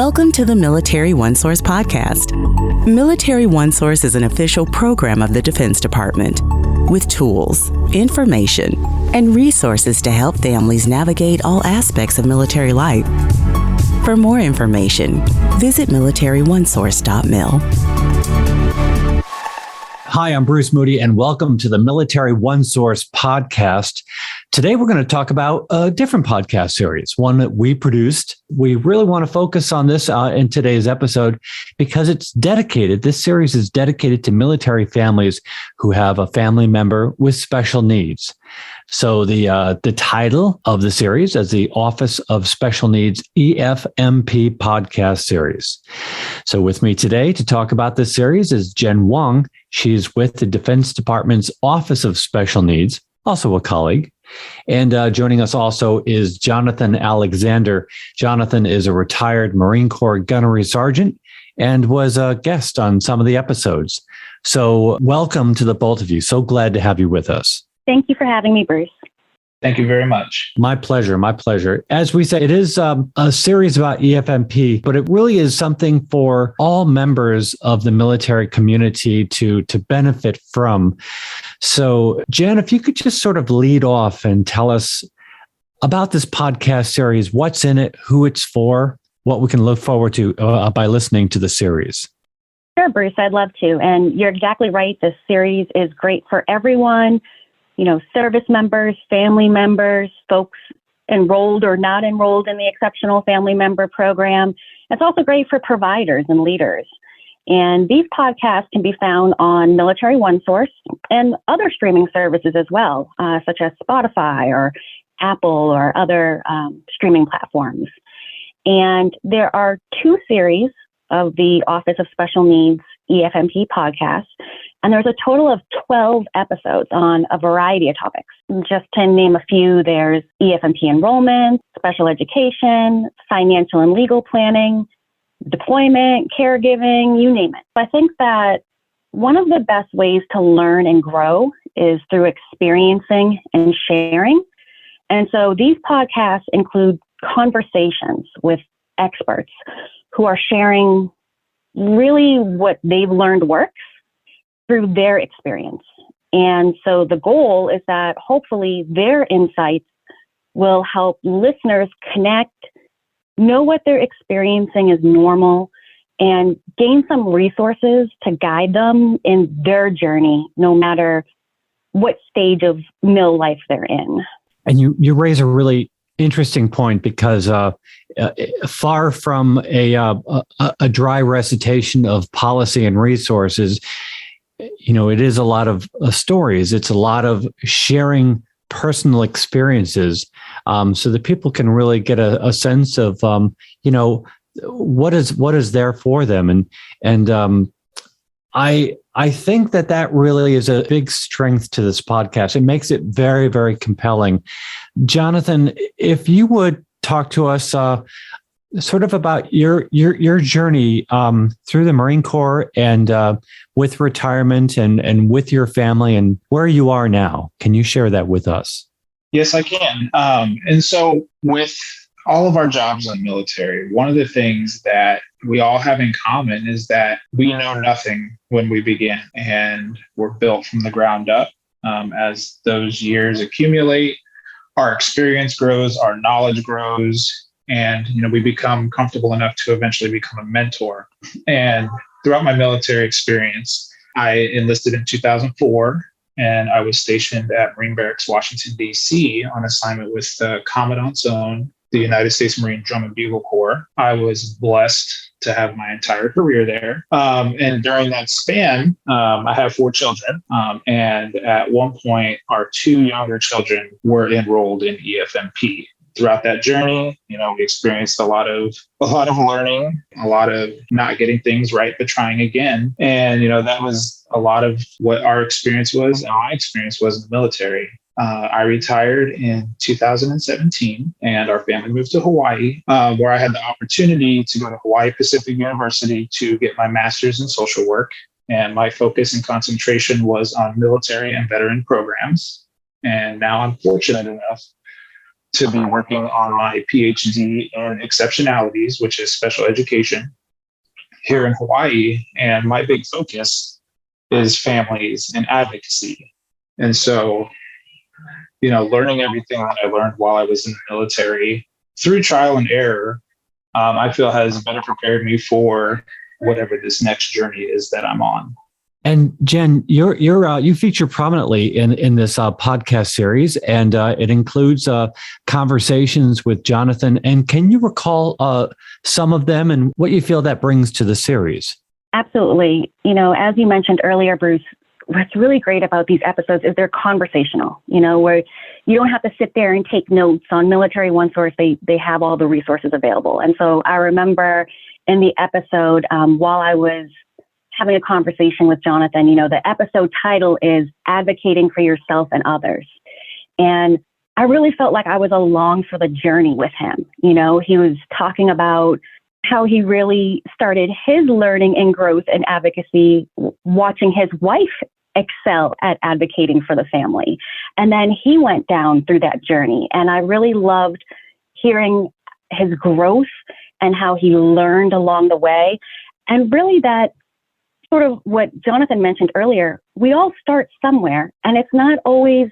Welcome to the Military OneSource Podcast. Military OneSource is an official program of the Defense Department with tools, information, and resources to help families navigate all aspects of military life. For more information, visit MilitaryOneSource.mil. Hi, I'm Bruce Moody, and welcome to the Military OneSource Podcast. Today, we're going to talk about a different podcast series, one that we produced. We really want to focus on this in today's episode because this series is dedicated to military families who have a family member with special needs. So the title of the series is the Office of Special Needs EFMP podcast series. So with me today to talk about this series is Jen Wong. She's with the Defense Department's Office of Special Needs, also a colleague. And joining us also is Jonathan Alexander. Jonathan is a retired Marine Corps Gunnery Sgt and was a guest on some of the episodes. So welcome to the both of you. So glad to have you with us. Thank you for having me, Bruce. Thank you very much. My pleasure. My pleasure. As we say, it is a series about EFMP, but it really is something for all members of the military community to benefit from. So, Jen, if you could just sort of lead off and tell us about this podcast series, what's in it, who it's for, what we can look forward to by listening to the series. Sure, Bruce, I'd love to. And you're exactly right. This series is great for everyone. You know, service members, family members, folks enrolled or not enrolled in the Exceptional Family Member Program. It's also great for providers and leaders. And these podcasts can be found on Military OneSource and other streaming services as well, such as Spotify or Apple or other streaming platforms. And there are two series of the Office of Special Needs EFMP podcast. And there's a total of 12 episodes on a variety of topics. Just to name a few, there's EFMP enrollment, special education, financial and legal planning, deployment, caregiving, you name it. I think that one of the best ways to learn and grow is through experiencing and sharing. And so these podcasts include conversations with experts who are sharing really what they've learned works through their experience. And so the goal is that hopefully their insights will help listeners connect, know what they're experiencing is normal, and gain some resources to guide them in their journey, no matter what stage of MIL life they're in. And you raise a really interesting point because far from a dry recitation of policy and resources, you know, it is a lot of stories. It's a lot of sharing personal experiences so that people can really get a sense of, you know, what is there for them. And I think that really is a big strength to this podcast. It makes it very, very compelling. Jonathan, if you would talk to us sort of about your journey through the Marine Corps and with retirement and with your family and where you are now. Can you share that with us? Yes, I can. And so with all of our jobs in the military, one of the things that we all have in common is that we know nothing when we begin, and we're built from the ground up. As those years accumulate, our experience grows, our knowledge grows, and, you know, we become comfortable enough to eventually become a mentor. And throughout my military experience, I enlisted in 2004, and I was stationed at Marine Barracks, Washington, D.C. on assignment with the Commandant's Own, the United States Marine Drum and Bugle Corps. I was blessed to have my entire career there. And during that span, I have 4 children. And at one point, our 2 younger children were enrolled in EFMP. Throughout that journey, you know, we experienced a lot of learning, a lot of not getting things right, but trying again. And, you know, that was a lot of what our experience was and my experience was in the military. I retired in 2017 and our family moved to Hawaii, where I had the opportunity to go to Hawaii Pacific University to get my master's in social work. And my focus and concentration was on military and veteran programs. And now I'm fortunate enough to be working on my PhD in exceptionalities, which is special education here in Hawaii. And my big focus is families and advocacy. And so, learning everything that I learned while I was in the military through trial and error, I feel has better prepared me for whatever this next journey is that I'm on. And Jen, you feature prominently in this podcast series, and it includes conversations with Jonathan. And can you recall some of them and what you feel that brings to the series? Absolutely. As you mentioned earlier, Bruce, what's really great about these episodes is they're conversational, where you don't have to sit there and take notes. On Military OneSource, they have all the resources available. And so I remember in the episode, while I was having a conversation with Jonathan, the episode title is Advocating for Yourself and Others. And I really felt like I was along for the journey with him. He was talking about how he really started his learning and growth in advocacy, watching his wife excel at advocating for the family. And then he went down through that journey. And I really loved hearing his growth and how he learned along the way. And really that sort of what Jonathan mentioned earlier, we all start somewhere, and it's not always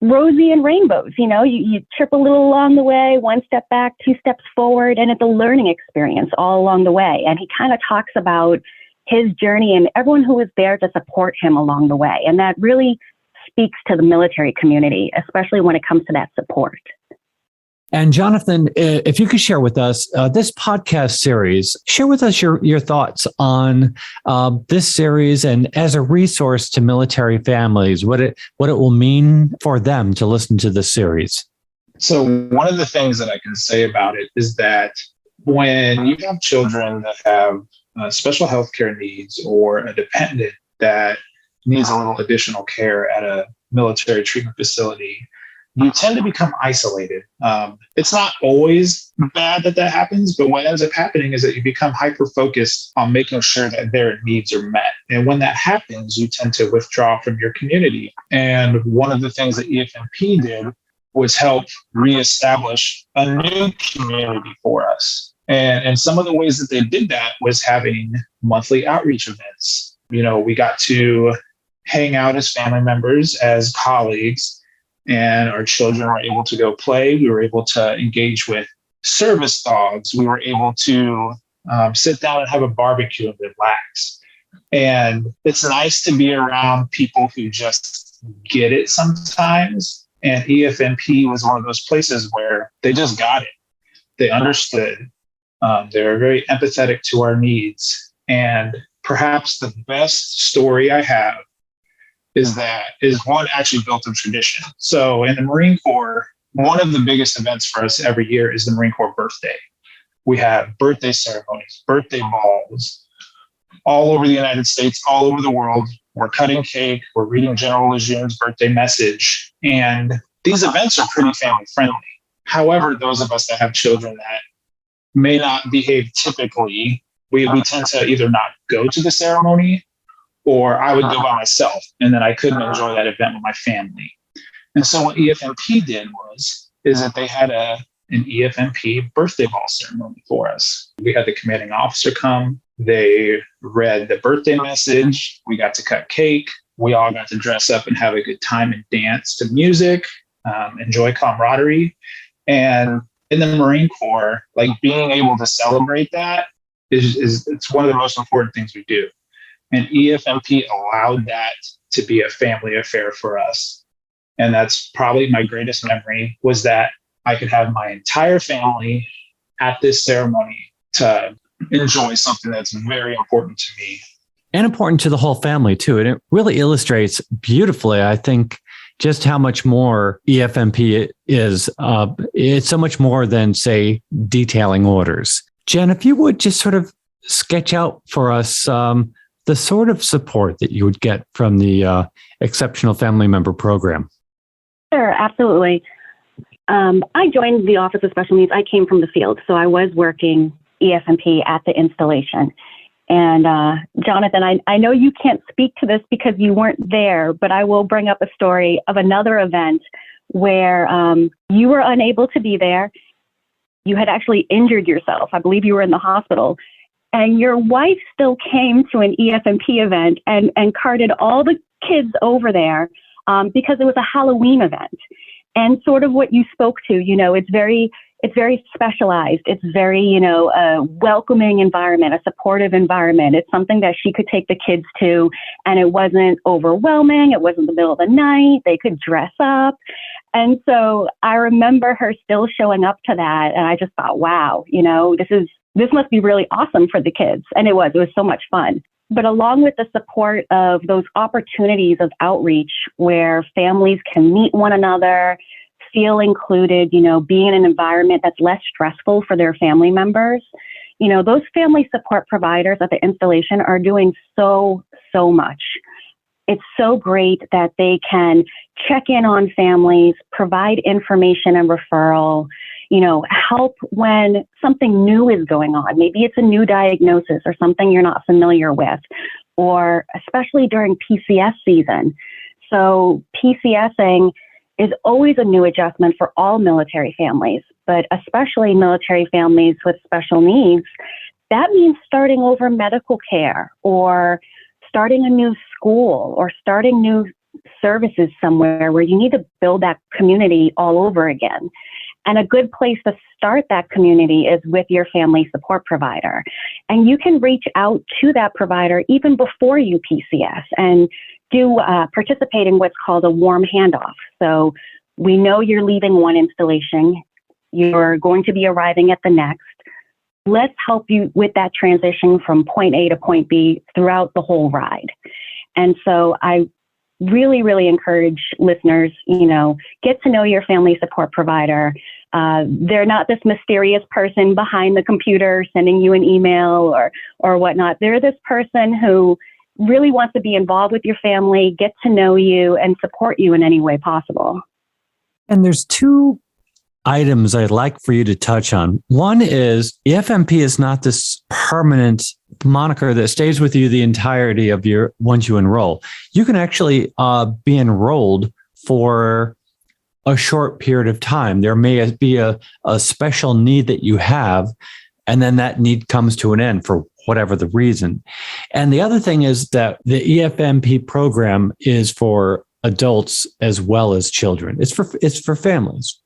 rosy and rainbows. You trip a little along the way, one step back, two steps forward, and it's a learning experience all along the way. And he kind of talks about his journey and everyone who was there to support him along the way. And that really speaks to the military community, especially when it comes to that support. And Jonathan, if you could share with us this podcast series, share with us your thoughts on this series and as a resource to military families, what it will mean for them to listen to this series. So one of the things that I can say about it is that when you have children that have special healthcare needs or a dependent that needs a little additional care at a military treatment facility, you tend to become isolated. It's not always bad that happens, but what ends up happening is that you become hyper-focused on making sure that their needs are met. And when that happens, you tend to withdraw from your community. And one of the things that EFMP did was help reestablish a new community for us. And some of the ways that they did that was having monthly outreach events. We got to hang out as family members, as colleagues, and our children were able to go play. We were able to engage with service dogs. We were able to sit down and have a barbecue and relax. And it's nice to be around people who just get it sometimes. And EFMP was one of those places where they just got it. They understood. They're very empathetic to our needs. And perhaps the best story I have is one actually built of tradition. So in the Marine Corps, one of the biggest events for us every year is the Marine Corps birthday. We have birthday ceremonies, birthday balls, all over the United States, all over the world. We're cutting cake, we're reading General Legion's birthday message, and these events are pretty family friendly. However, those of us that have children that may not behave typically, we tend to either not go to the ceremony, or I would go by myself, and then I couldn't enjoy that event with my family. And so what EFMP did is that they had an EFMP birthday ball ceremony for us. We had the commanding officer come. They read the birthday message. We got to cut cake. We all got to dress up and have a good time and dance to music, enjoy camaraderie. And in the Marine Corps, like being able to celebrate that it's one of the most important things we do. And EFMP allowed that to be a family affair for us. And that's probably my greatest memory, was that I could have my entire family at this ceremony to enjoy something that's very important to me. And important to the whole family, too. And it really illustrates beautifully, I think, just how much more EFMP is. It's so much more than, say, detailing orders. Jen, if you would just sort of sketch out for us the sort of support that you would get from the Exceptional Family Member Program. Sure, absolutely. I joined the Office of Special Needs. I came from the field, so I was working EFMP at the installation. And Jonathan, I know you can't speak to this because you weren't there, but I will bring up a story of another event where you were unable to be there. You had actually injured yourself. I believe you were in the hospital. And your wife still came to an EFMP event and carted all the kids over there because it was a Halloween event. And sort of what you spoke to, it's very specialized. It's very, a welcoming environment, a supportive environment. It's something that she could take the kids to, and it wasn't overwhelming. It wasn't the middle of the night. They could dress up. And so I remember her still showing up to that. And I just thought, wow, this must be really awesome for the kids. And it was so much fun. But along with the support of those opportunities of outreach where families can meet one another, feel included, be in an environment that's less stressful for their family members, those family support providers at the installation are doing so much. It's so great that they can check in on families, provide information and referral, help when something new is going on. Maybe it's a new diagnosis or something you're not familiar with, or especially during PCS season. So PCSing is always a new adjustment for all military families, but especially military families with special needs. That means starting over medical care, or starting a new school, or starting new services somewhere where you need to build that community all over again. And a good place to start that community is with your family support provider. And you can reach out to that provider even before you PCS and participate in what's called a warm handoff. So we know you're leaving one installation, you're going to be arriving at the next. Let's help you with that transition from point A to point B throughout the whole ride. And so I really, really encourage listeners, get to know your family support provider. They're not this mysterious person behind the computer sending you an email or whatnot. They're this person who really wants to be involved with your family, get to know you, and support you in any way possible. And there's two items I'd like for you to touch on. One is EFMP is not this permanent moniker that stays with you the entirety of once you enroll. You can actually be enrolled for a short period of time. There may be a special need that you have, and then that need comes to an end for whatever the reason. And the other thing is that the EFMP program is for adults as well as children. It's for families.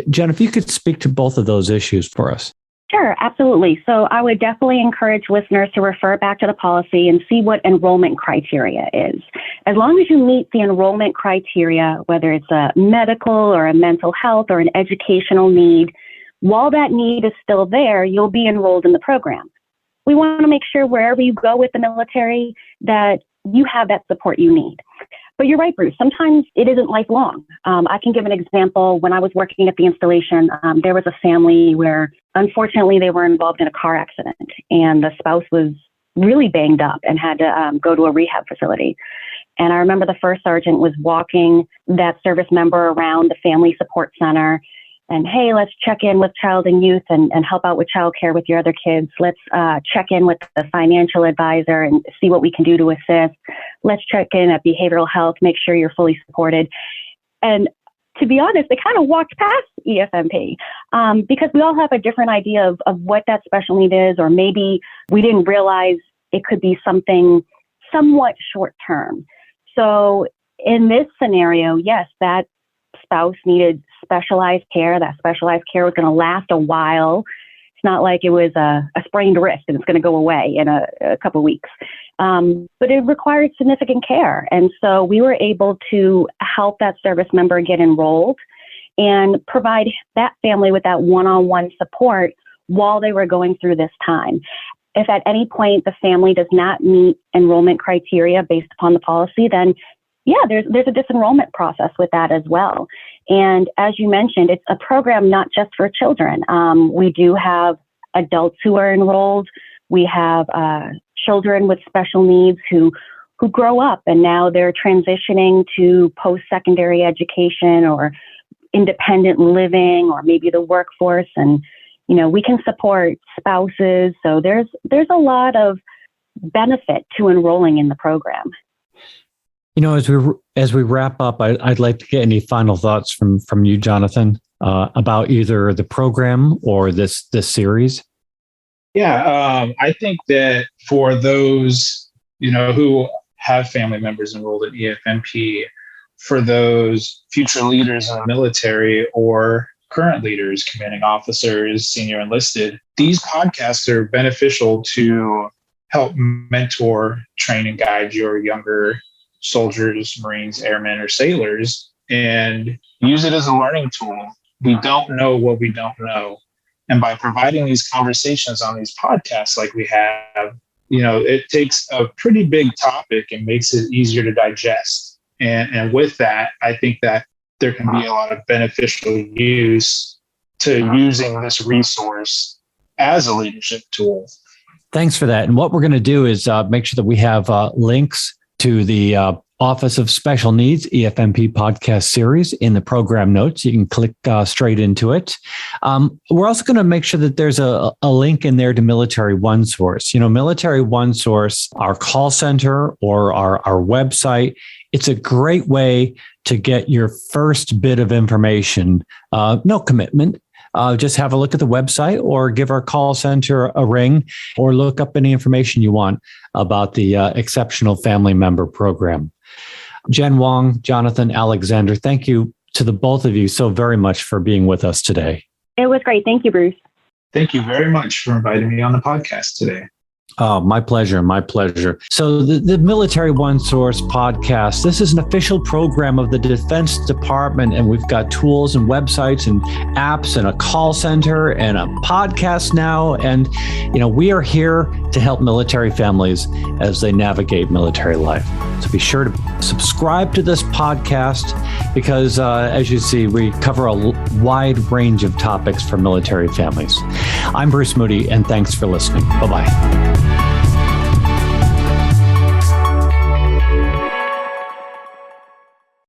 Jen, if you could speak to both of those issues for us. Sure, absolutely. So I would definitely encourage listeners to refer back to the policy and see what enrollment criteria is. As long as you meet the enrollment criteria, whether it's a medical or a mental health or an educational need, while that need is still there, you'll be enrolled in the program. We want to make sure wherever you go with the military that you have that support you need. But you're right, Bruce. Sometimes it isn't lifelong. I can give an example. When I was working at the installation, there was a family where, unfortunately, they were involved in a car accident, and the spouse was really banged up and had to go to a rehab facility. And I remember the first sergeant was walking that service member around the family support center and, hey, let's check in with child and youth and help out with childcare with your other kids. Let's check in with the financial advisor and see what we can do to assist. Let's check in at behavioral health, make sure you're fully supported. And to be honest, they kind of walked past EFMP because we all have a different idea of what that special need is, or maybe we didn't realize it could be something somewhat short term. So in this scenario, yes, that spouse needed specialized care. That specialized care was going to last a while. It's not like it was a sprained wrist and it's going to go away in a couple of weeks. But it required significant care. And so we were able to help that service member get enrolled and provide that family with that one-on-one support while they were going through this time. If at any point the family does not meet enrollment criteria based upon the policy, then yeah, there's a disenrollment process with that as well. And as you mentioned, it's a program not just for children. We do have adults who are enrolled. We have children with special needs who grow up and now they're transitioning to post-secondary education or independent living or maybe the workforce. And, we can support spouses. So there's a lot of benefit to enrolling in the program. As we wrap up, I'd like to get any final thoughts from you, Jonathan, about either the program or this series. Yeah, I think that for those, who have family members enrolled in EFMP, for those future leaders in the military or current leaders, commanding officers, senior enlisted, these podcasts are beneficial to help mentor, train, and guide your younger soldiers, Marines, airmen, or sailors, and use it as a learning tool. We don't know what we don't know. And by providing these conversations on these podcasts like we have, it takes a pretty big topic and makes it easier to digest. And with that, I think that there can be a lot of beneficial use to using this resource as a leadership tool. Thanks for that. And what we're going to do is make sure that we have links to the Office of Special Needs EFMP podcast series in the program notes. You can click straight into it. We're also going to make sure that there's a link in there to Military OneSource. Military OneSource, our call center or our website, it's a great way to get your first bit of information. No commitment. Just have a look at the website or give our call center a ring or look up any information you want about the Exceptional Family Member Program. Jen, Wong, Jonathan, Alexander, thank you to the both of you so very much for being with us today. It was great. Thank you, Bruce. Thank you very much for inviting me on the podcast today. Oh, my pleasure. My pleasure. So the Military OneSource podcast, this is an official program of the Defense Department, and we've got tools and websites and apps and a call center and a podcast now. And, we are here to help military families as they navigate military life. So be sure to subscribe to this podcast because, as you see, we cover a wide range of topics for military families. I'm Bruce Moody, and thanks for listening. Bye-bye.